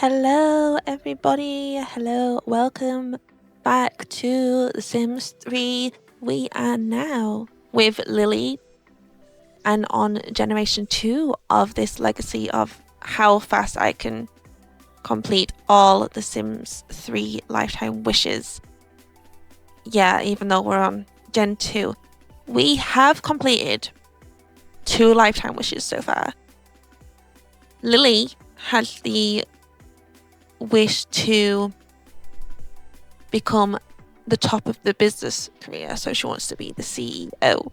Hello, everybody. Hello, welcome back to The Sims 3. We are now with Lily and on generation 2 of this legacy of how fast I can complete all The Sims 3 lifetime wishes. Yeah, even though we're on Gen 2, we have completed 2 lifetime wishes so far. Lily has the wish to become the top of the business career, so she wants to be the CEO.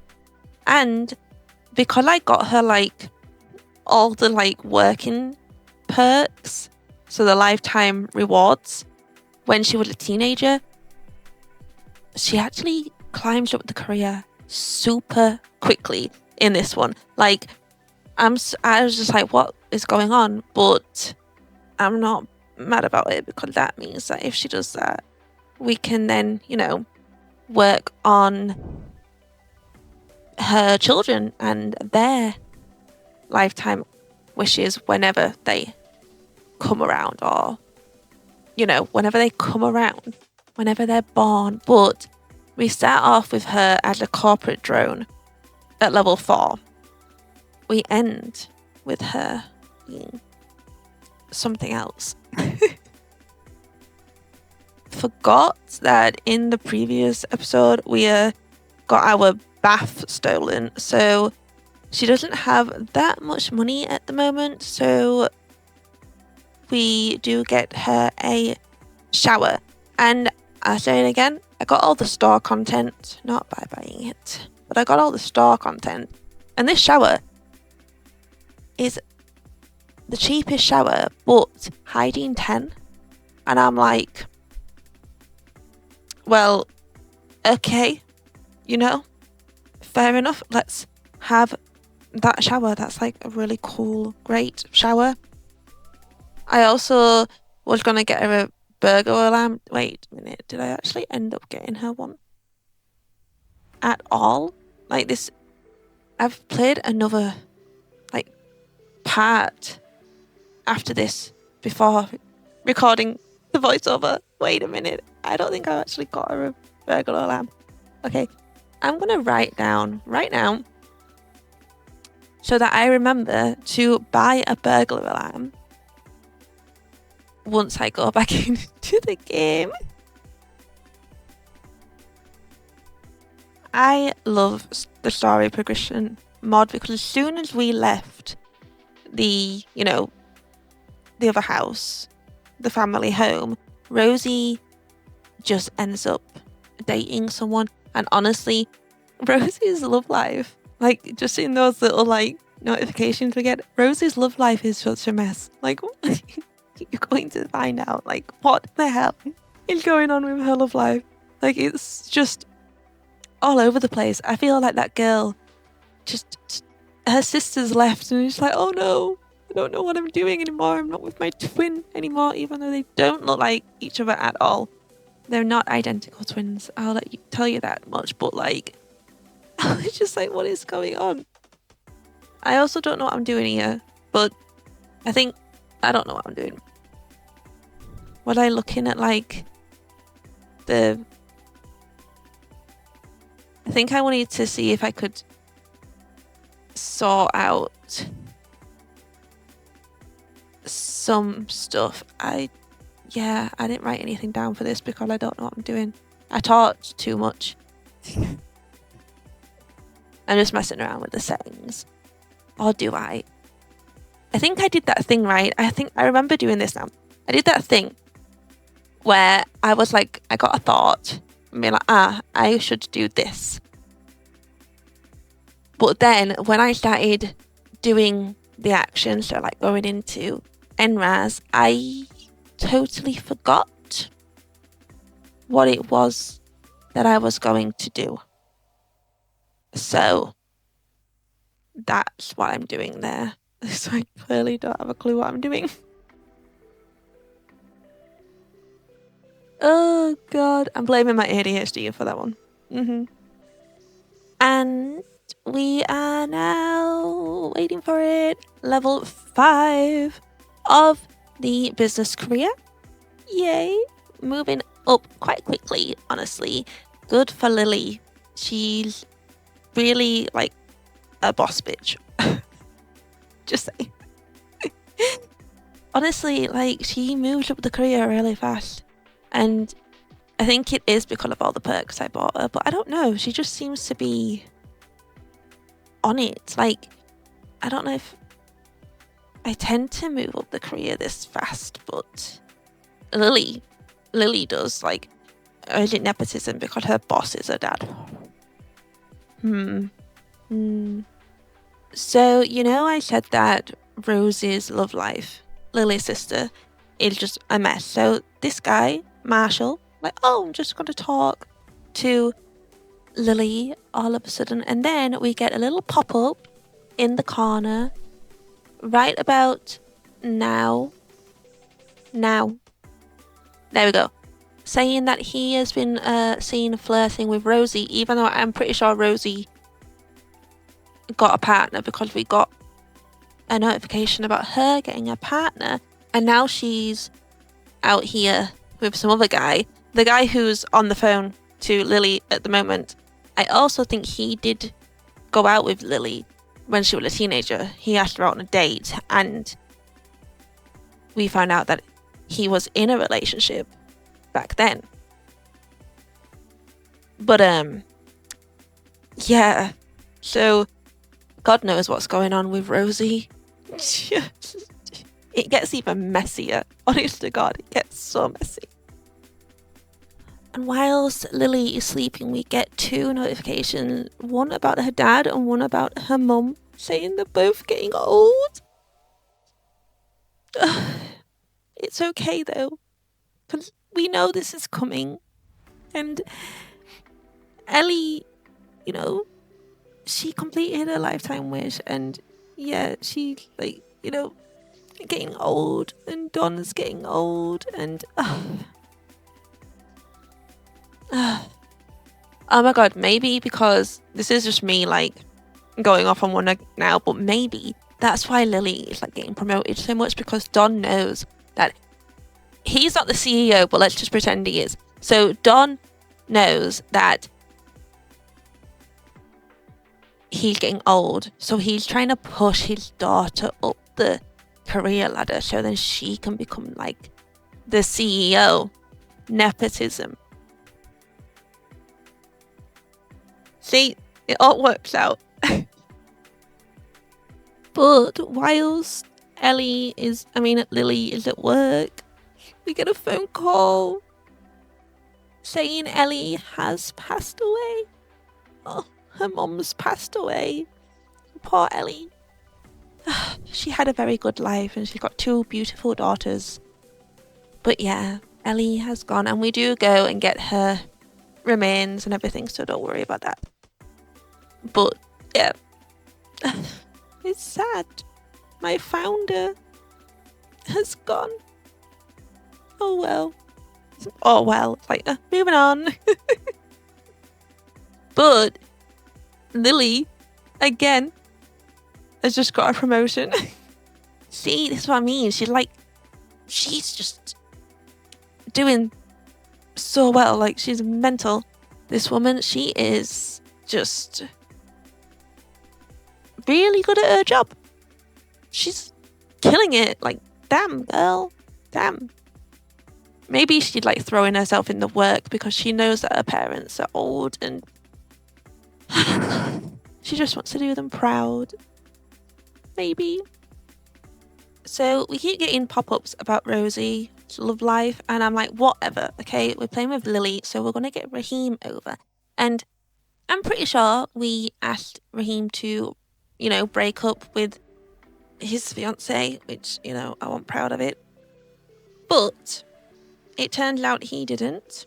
And because I got her all the working perks, so the lifetime rewards, when she was a teenager, she actually climbed up the career super quickly in this one. I was just like, what is going on? But I'm not mad about it, because that means that if she does that, we can then, work on her children and their lifetime wishes whenever they come around, or whenever they come around, whenever they're born. But we start off with her as a corporate drone at level 4. We end with her being something else. Forgot that in the previous episode we got our bath stolen, so she doesn't have that much money at the moment, so we do get her a shower. And I say it again, I got all the store content, not by buying it, but I got all the store content, and this shower is the cheapest shower, but hygiene 10, and I'm like, well, okay, fair enough, let's have that shower. That's a really cool, great shower. I also was gonna get her a burglar alarm. Wait a minute, did I actually end up getting her one at all? This, I've played another part after this before recording the voiceover. Wait a minute, I don't think I actually got her a burglar alarm. Okay, I'm gonna write down right now so that I remember to buy a burglar alarm once I go back into the game. I love the story progression mod, because as soon as we left the other house, the family home, Rosie just ends up dating someone. And honestly, Rosie's love life, just in those little notifications we get, Rosie's love life is such a mess. You're going to find out what the hell is going on with her love life. It's just all over the place. I feel like that girl, just her sister's left, and she's like, oh no, I don't know what I'm doing anymore. I'm not with my twin anymore, even though they don't look like each other at all. They're not identical twins, I'll tell you that much, but I was just like, what is going on? I also don't know what I'm doing here, but I don't know what I'm doing. Was I looking at I think I wanted to see if I could sort out some stuff. I didn't write anything down for this because I don't know what I'm doing. I talked too much. I'm just messing around with the settings. Or do I? I think I did that thing right. I remember doing this now. I did that thing where I was I got a thought and being I should do this. But then when I started doing the action, so going into NRAS, I totally forgot what it was that I was going to do. So that's what I'm doing there. So I clearly don't have a clue what I'm doing. Oh god, I'm blaming my ADHD for that one. And we are now waiting for it. Level 5 of the business career. Yay! Moving up quite quickly, honestly. Good for Lily. She's really like a boss bitch. Just saying. Honestly, like she moved up the career really fast. And I think it is because of all the perks I bought her, but I don't know. She just seems to be on it. Like, I don't know if I tend to move up the career this fast, but Lily does. Like, or is it nepotism because her boss is her dad? So, I said that Rose's love life, Lily's sister, is just a mess. So this guy, Marshall, like, oh, I'm just going to talk to Lily all of a sudden. And then we get a little pop-up in the corner right about now. There we go. Saying that he has been seen flirting with Rosie, even though I'm pretty sure Rosie got a partner because we got a notification about her getting a partner, and now she's out here with some other guy. The guy who's on the phone to Lily at the moment, I also think he did go out with Lily when she was a teenager. He asked her out on a date, and we found out that he was in a relationship back then. But yeah, so God knows what's going on with Rosie. It gets even messier. Honest to God, it gets so messy. And whilst Lily is sleeping, we get 2 notifications, one about her dad and one about her mum, saying they're both getting old. It's okay though, because we know this is coming. And Ellie, she completed her lifetime wish, and yeah, she getting old, and Don's getting old, and oh my God, maybe because this is just me like going off on one now, but maybe that's why Lily is like getting promoted so much, because Don knows that he's not the CEO, but let's just pretend he is. So Don knows that he's getting old, so he's trying to push his daughter up the career ladder so then she can become like the CEO. Nepotism. See, it all works out. But whilst Lily is at work, we get a phone call saying Ellie has passed away. Oh, her mum's passed away. Poor Ellie. She had a very good life and she's got 2 beautiful daughters. But yeah, Ellie has gone, and we do go and get her remains and everything, so don't worry about that. But yeah, it's sad. My founder has gone. Oh well. Like, moving on. But Lily, again, has just got a promotion. See, this is what I mean. She's just doing so well. Like, she's mental. This woman, she is just really good at her job. She's killing it. Like, damn, girl. Damn. Maybe she'd like throwing herself in the work because she knows that her parents are old and she just wants to do them proud. Maybe. So we keep getting pop-ups about Rosie's love life, and I'm like, whatever, okay? We're playing with Lily, so we're going to get Raheem over. And I'm pretty sure we asked Raheem to, break up with his fiancée, which, I wasn't proud of it. But it turned out he didn't.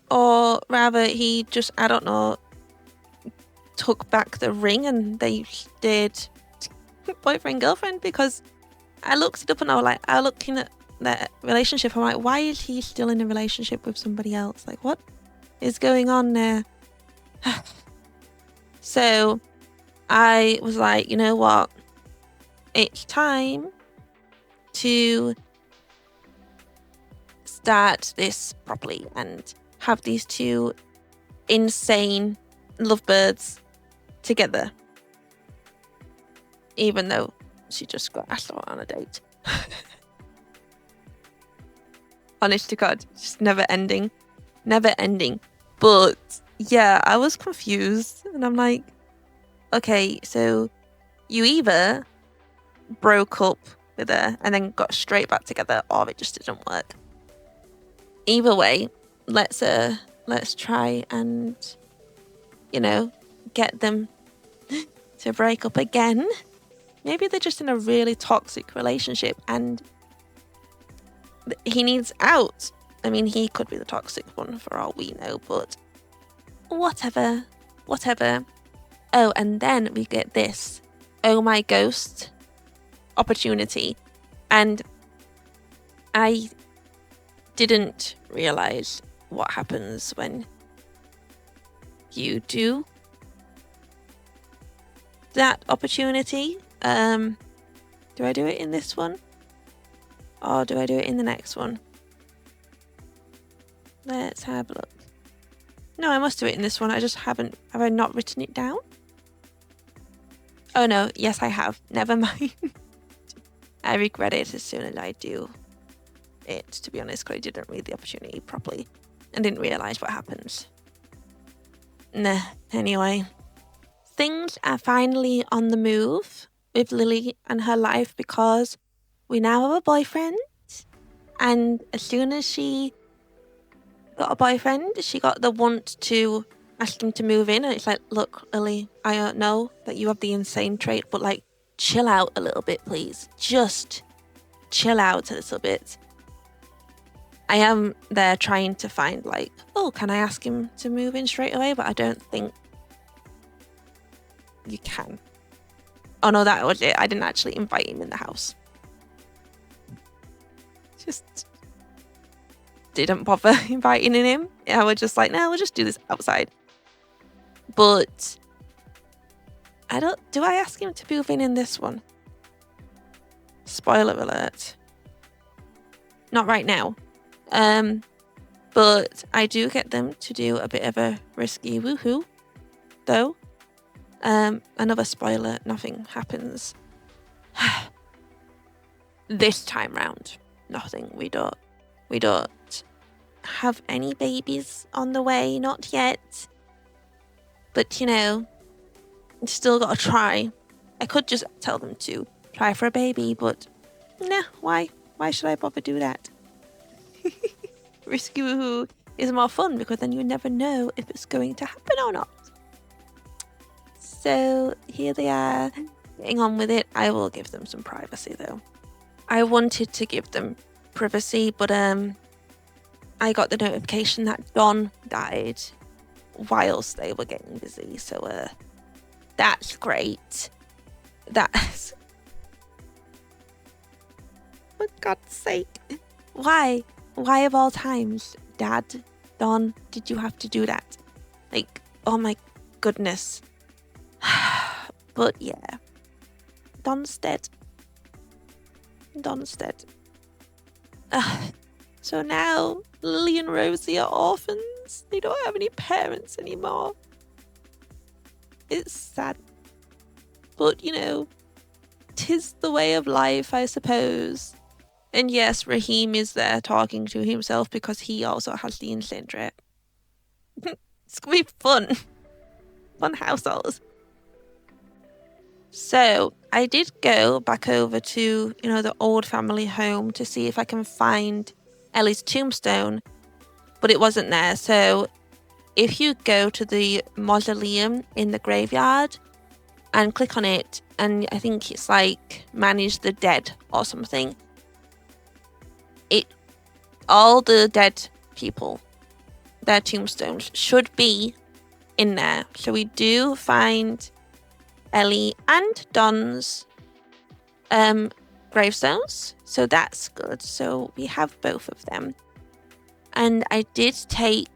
Or rather, he just, I don't know, took back the ring and they stayed boyfriend, girlfriend, because I looked it up and I was looking at their relationship. I'm like, why is he still in a relationship with somebody else? Like, what is going on there? So I was like, you know what? It's time to start this properly and have these two insane lovebirds together. Even though she just got asked out on a date. Honest to God, just never ending. Never ending. But yeah, I was confused. And I'm like, okay, so you either broke up with her and then got straight back together, or it just didn't work. Either way, let's try and, get them to break up again. Maybe they're just in a really toxic relationship and he needs out. I mean, he could be the toxic one for all we know, but whatever. Oh, and then we get this Oh My Ghost opportunity. And I didn't realize what happens when you do that opportunity. Do I do it in this one? Or do I do it in the next one? Let's have a look. No, I must do it in this one. I just haven't. Have I not written it down? Oh no, yes I have. Never mind. I regret it as soon as I do it, to be honest, because I didn't read the opportunity properly and didn't realise what happens. Nah, anyway. Things are finally on the move with Lily and her life because we now have a boyfriend. And as soon as she got a boyfriend, she got the want to ask him to move in. And it's like, look, Lily, I don't know that you have the insane trait, but like, chill out a little bit, please. Just chill out a little bit. I am there trying to find like, oh, can I ask him to move in straight away? But I don't think you can. Oh no, that was it. I didn't actually invite him in the house. Just didn't bother inviting him. I was just like, no, we'll just do this outside. But do I ask him to move in this one? Spoiler alert. Not right now. But I do get them to do a bit of a risky woohoo, though. Another spoiler, nothing happens. This time round, nothing. We don't have any babies on the way, not yet. But still gotta try. I could just tell them to try for a baby, but nah, why? Why should I bother do that? Risky woohoo is more fun because then you never know if it's going to happen or not. So here they are, getting on with it. I will give them some privacy though. I wanted to give them privacy, but I got the notification that Don died whilst they were getting busy. So that's great. That's, for God's sake, why of all times, Dad, Don, did you have to do that? Like, oh my goodness. But yeah, Don's dead. So now Lily and Rosie are orphans. They don't have any parents anymore. It's sad. But, 'tis the way of life, I suppose. And yes, Raheem is there talking to himself because he also has the insane trait. It's gonna be fun. Fun households. So I did go back over to, the old family home to see if I can find Ellie's tombstone, but it wasn't there. So if you go to the mausoleum in the graveyard and click on it, and I think it's like manage the dead or something, all the dead people, their tombstones should be in there. So we do find Ellie and Don's gravestones, so that's good. So we have both of them. And I did take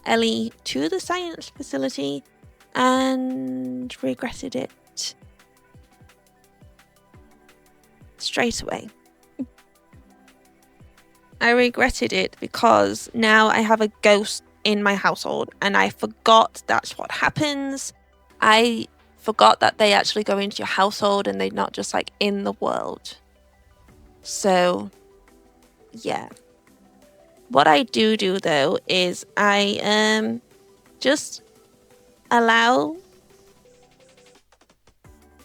Ellie to the science facility and regretted it straight away. I regretted it because now I have a ghost in my household and I forgot that's what happens. I forgot that they actually go into your household and they're not just like in the world. So, yeah. What I do though is I just allow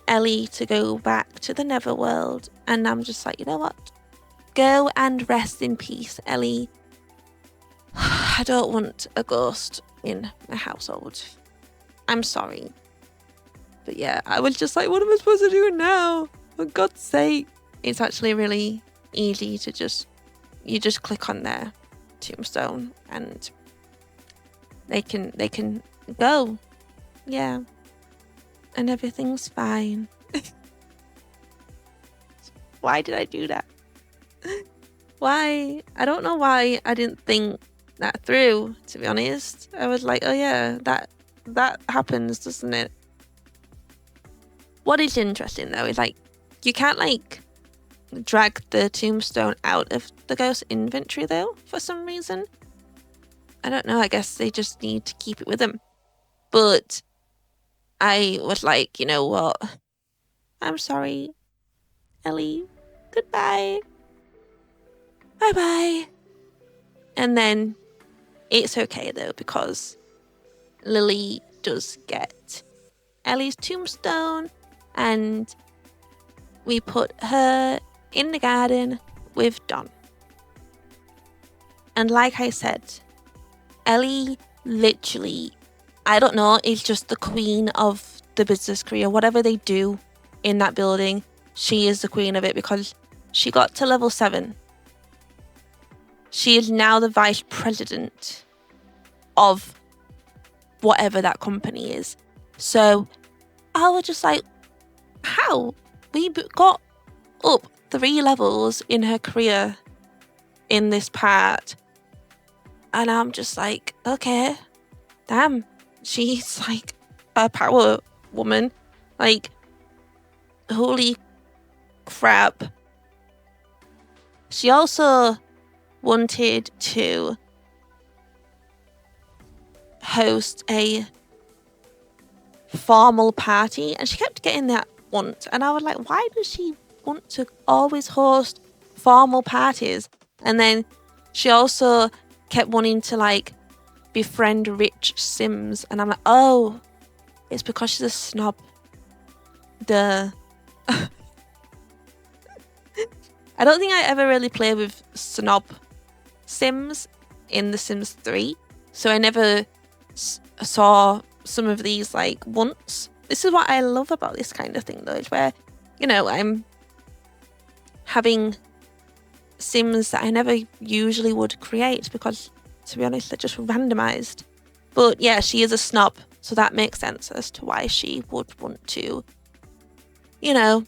Ellie to go back to the Netherworld, and I'm just like, you know what? Go and rest in peace, Ellie. I don't want a ghost in my household. I'm sorry. But yeah, I was just like, what am I supposed to do now? For God's sake. It's actually really easy to you just click on their tombstone and they can go. Yeah. And everything's fine. Why did I do that? Why? I don't know why I didn't think that through, to be honest. I was like, oh yeah, that happens, doesn't it? What is interesting though is like, you can't like drag the tombstone out of the ghost inventory though, for some reason. I don't know, I guess they just need to keep it with them. But I was like, you know what? I'm sorry, Ellie. Goodbye. Bye-bye. And then it's okay though, because Lily does get Ellie's tombstone and we put her in the garden with Don. And like I said, Ellie literally, I don't know, is just the queen of the business career. Whatever they do in that building, she is the queen of it because she got to level 7. She is now the vice president of whatever that company is. So I was just like, how? We got up 3 levels in her career in this part. And I'm just like, okay, damn. She's like a power woman. Like, holy crap. She also wanted to host a formal party and she kept getting that want, and I was like, why does she want to always host formal parties? And then she also kept wanting to like befriend rich Sims, and I'm like, oh, it's because she's a snob. Duh. I don't think I ever really played with snob Sims in The Sims 3, so I never saw some of these like once. This is what I love about this kind of thing though, is where, you know, I'm having Sims that I never usually would create because, to be honest, they're just randomized. But yeah, she is a snob, so that makes sense as to why she would want to, you know,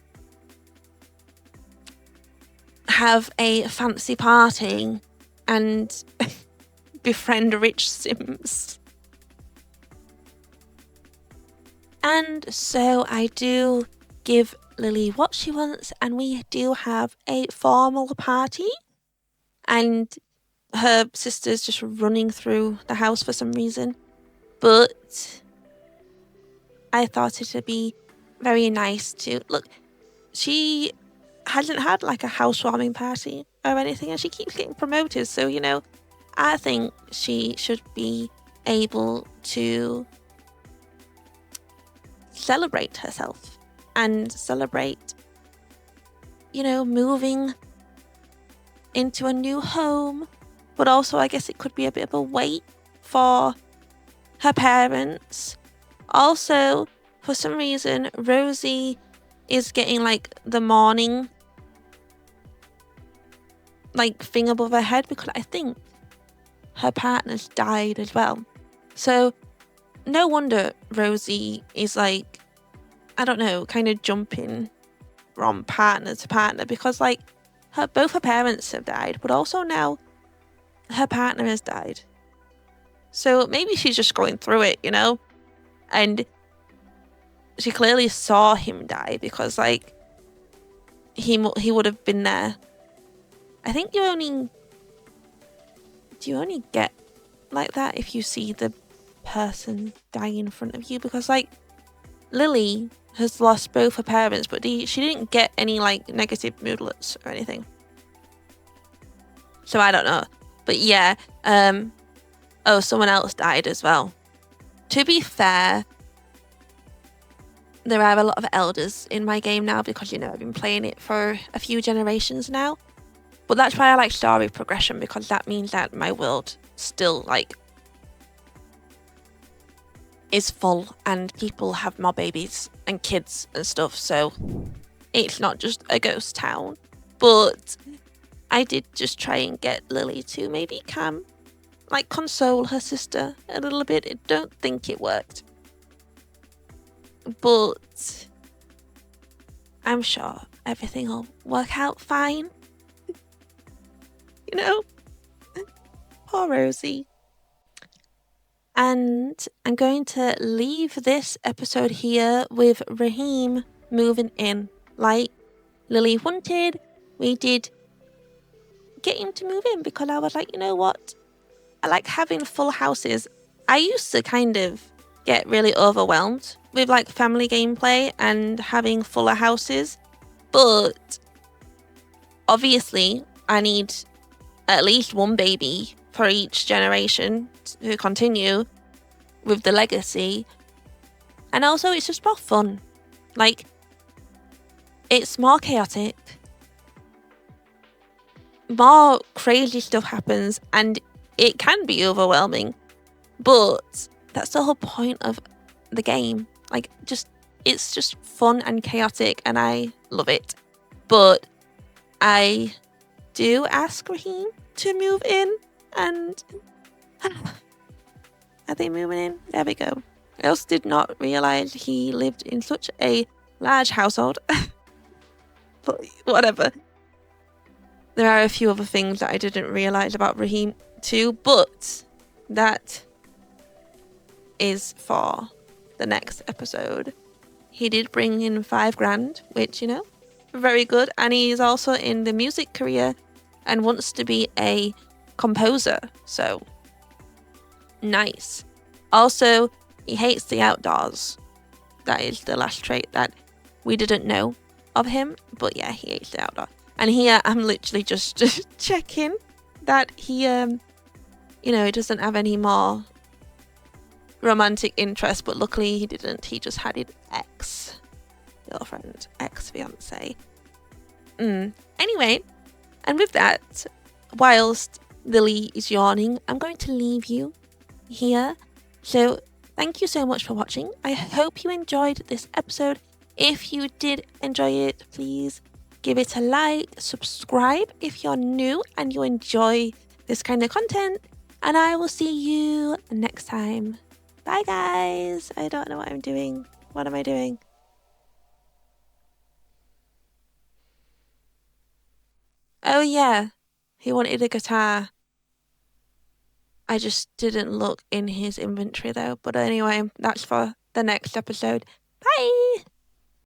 have a fancy party and befriend rich Sims. And so I do give Lily what she wants, and we do have a formal party. And her sister's just running through the house for some reason. But I thought it would be very nice to... Look, she hasn't had like a housewarming party or anything, and she keeps getting promoted. So, you know, I think she should be able to celebrate herself and celebrate, you know, moving into a new home. But also, I guess it could be a bit of a wait for her parents. Also, for some reason, Rosie is getting like the morning like thing above her head because I think her partner's died as well. So no wonder Rosie is like, I don't know, kind of jumping from partner to partner because like both her parents have died, but also now her partner has died. So maybe she's just going through it, you know? And she clearly saw him die because like he would have been there. I think you only do you only get like that if you see the person die in front of you? Because like Lily has lost both her parents, but she didn't get any like negative moodlets or anything. So I don't know. But yeah, oh, someone else died as well. To be fair, there are a lot of elders in my game now because, you know, I've been playing it for a few generations now. But that's why I like story progression, because that means that my world still, like, is full and people have more babies and kids and stuff. So it's not just a ghost town. But I did just try and get Lily to maybe console her sister a little bit. I don't think it worked. But I'm sure everything will work out fine. You know? Poor Rosie. And I'm going to leave this episode here with Raheem moving in. Like Lily wanted, we did get him to move in because I was like, you know what? I like having full houses. I used to kind of get really overwhelmed with like family gameplay and having fuller houses, but obviously I need at least one baby for each generation to continue with the legacy. And also it's just more fun. Like, it's more chaotic, more crazy stuff happens, and it can be overwhelming, but that's the whole point of the game. Like, it's just fun and chaotic, and I love it. But I do ask Raheem to move in, and are they moving in? There we go. I also did not realize he lived in such a large household. But whatever. There are a few other things that I didn't realize about Raheem too, but that is for the next episode. He did bring in $5,000, which, you know, very good. And he's also in the music career and wants to be a composer. So nice. Also, he hates the outdoors. That is the last trait that we didn't know of him. But yeah, he hates the outdoors. And here I'm literally just checking that he, you know, he doesn't have any more romantic interest. But luckily he didn't. He just had his ex-girlfriend, ex-fiance. Anyway, and with that, whilst Lily is yawning, I'm going to leave you here. So thank you so much for watching. I hope you enjoyed this episode. If you did enjoy it, please give it a like, subscribe if you're new and you enjoy this kind of content, and I will see you next time. Bye guys. I don't know what I'm doing. What am I doing? Oh yeah, he wanted a guitar. I just didn't look in his inventory though. But anyway, that's for the next episode. Bye!